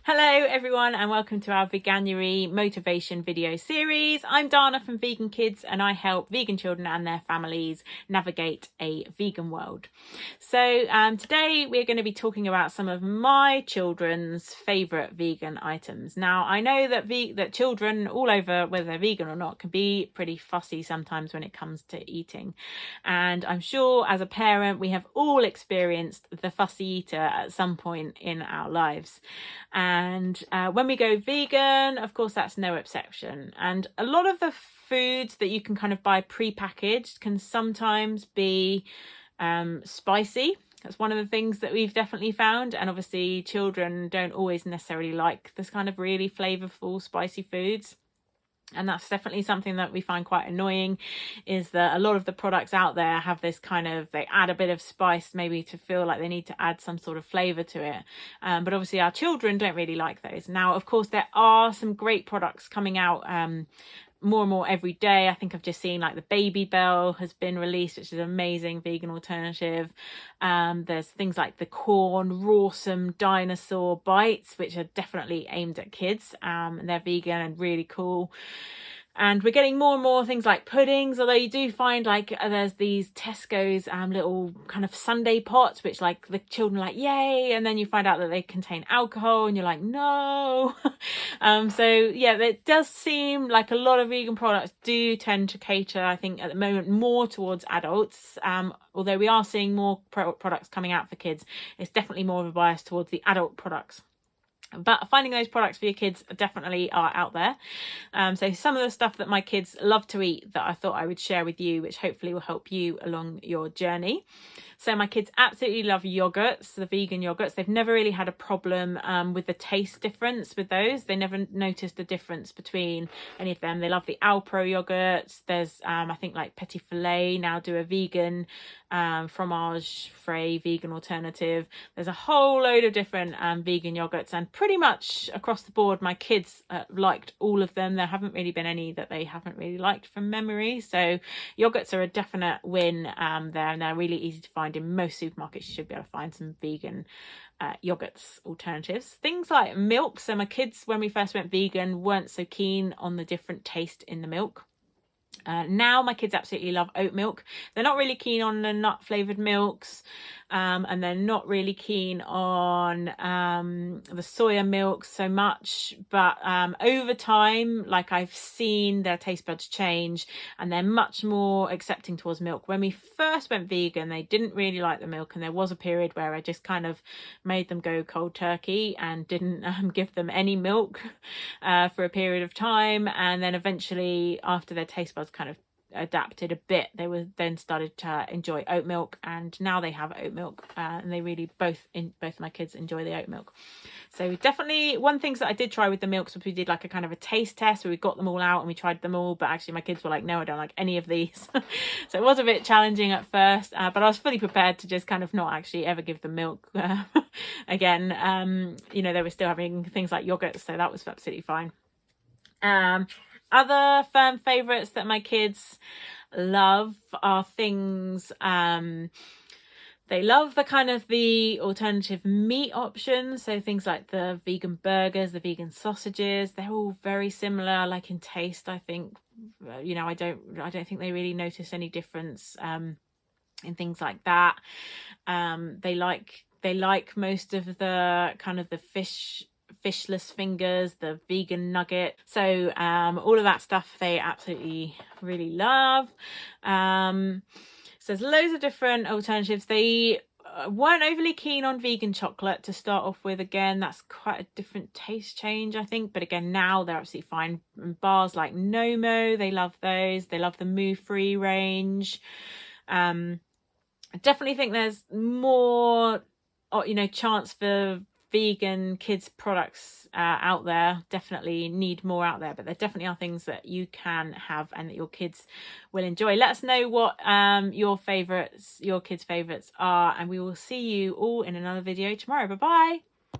Hello everyone and welcome to our Veganuary motivation video series. I'm Dana from Vegan Kids and I help vegan children and their families navigate a vegan world. So today we're going to be talking about some of my children's favourite vegan items. Now I know that children all over, whether they're vegan or not, can be pretty fussy sometimes when it comes to eating. And I'm sure as a parent we have all experienced the fussy eater at some point in our lives. And when we go vegan, of course, that's no exception. And a lot of the foods that you can kind of buy pre-packaged can sometimes be spicy. That's one of the things that we've definitely found. And obviously children don't always necessarily like this kind of really flavorful, spicy foods. And that's definitely something that we find quite annoying, is that a lot of the products out there have this kind of, they add a bit of spice maybe to feel like they need to add some sort of flavour to it. But obviously our children don't really like those. Now, of course, there are some great products coming out more and more every day. I think I've just seen like the Baby Bell has been released, which is an amazing vegan alternative. There's things like the Corn Rawsome Dinosaur Bites, which are definitely aimed at kids. And they're vegan and really cool. And we're getting more and more things like puddings, although you do find like there's these Tesco's little kind of Sunday pots, which like the children are like, yay, and then you find out that they contain alcohol and you're like, no. So yeah, it does seem like a lot of vegan products do tend to cater, I think at the moment, more towards adults. Although we are seeing more products coming out for kids, it's definitely more of a bias towards the adult products. But finding those products for your kids definitely are out there. So some of the stuff that my kids love to eat that I thought I would share with you, which hopefully will help you along your journey. So my kids absolutely love yogurts, the vegan yogurts. They've never really had a problem with the taste difference with those. They never noticed a difference between any of them. They love the Alpro yogurts. There's I think like Petit Filet now do a vegan fromage frais vegan alternative. There's a whole load of different vegan yogurts, and pretty much across the board my kids liked all of them. There haven't really been any that they haven't really liked from memory. So yogurts are a definite win there, and they're really easy to find in most supermarkets. You should be able to find some vegan yogurts alternatives. Things like milk. So my kids, when we first went vegan, weren't so keen on the different taste in the milk. Now my kids absolutely love oat milk. They're not really keen on the nut flavoured milks, and they're not really keen on the soya milk so much. But over time, like I've seen their taste buds change and they're much more accepting towards milk. When we first went vegan, they didn't really like the milk, and there was a period where I just kind of made them go cold turkey and didn't give them any milk for a period of time. And then eventually, after their taste buds kind of adapted a bit, they were then started to enjoy oat milk, and now they have oat milk, and they really both my kids enjoy the oat milk. So definitely one thing that I did try with the milks was we did like a kind of a taste test where we got them all out and we tried them all, but actually my kids were like, no, I don't like any of these. So it was a bit challenging at first, but I was fully prepared to just kind of not actually ever give them milk again. You know, they were still having things like yogurt, so that was absolutely fine. Other firm favourites that my kids love are things, they love the kind of the alternative meat options. So things like the vegan burgers, the vegan sausages, they're all very similar, like in taste, I think. You know, I don't think they really notice any difference in things like that. They like most of the kind of the fishless fingers, the vegan nugget. So all of that stuff they absolutely really love. So there's loads of different alternatives. They weren't overly keen on vegan chocolate to start off with. Again, that's quite a different taste change, I think. But again, now they're absolutely fine. Bars like Nomo, they love those. They love the Moo Free range. I definitely think there's more, you know, chance for vegan kids products out there. Definitely need more out there, but there definitely are things that you can have and that your kids will enjoy. Let us know what your kids' favorites are, and we will see you all in another video tomorrow. Bye bye.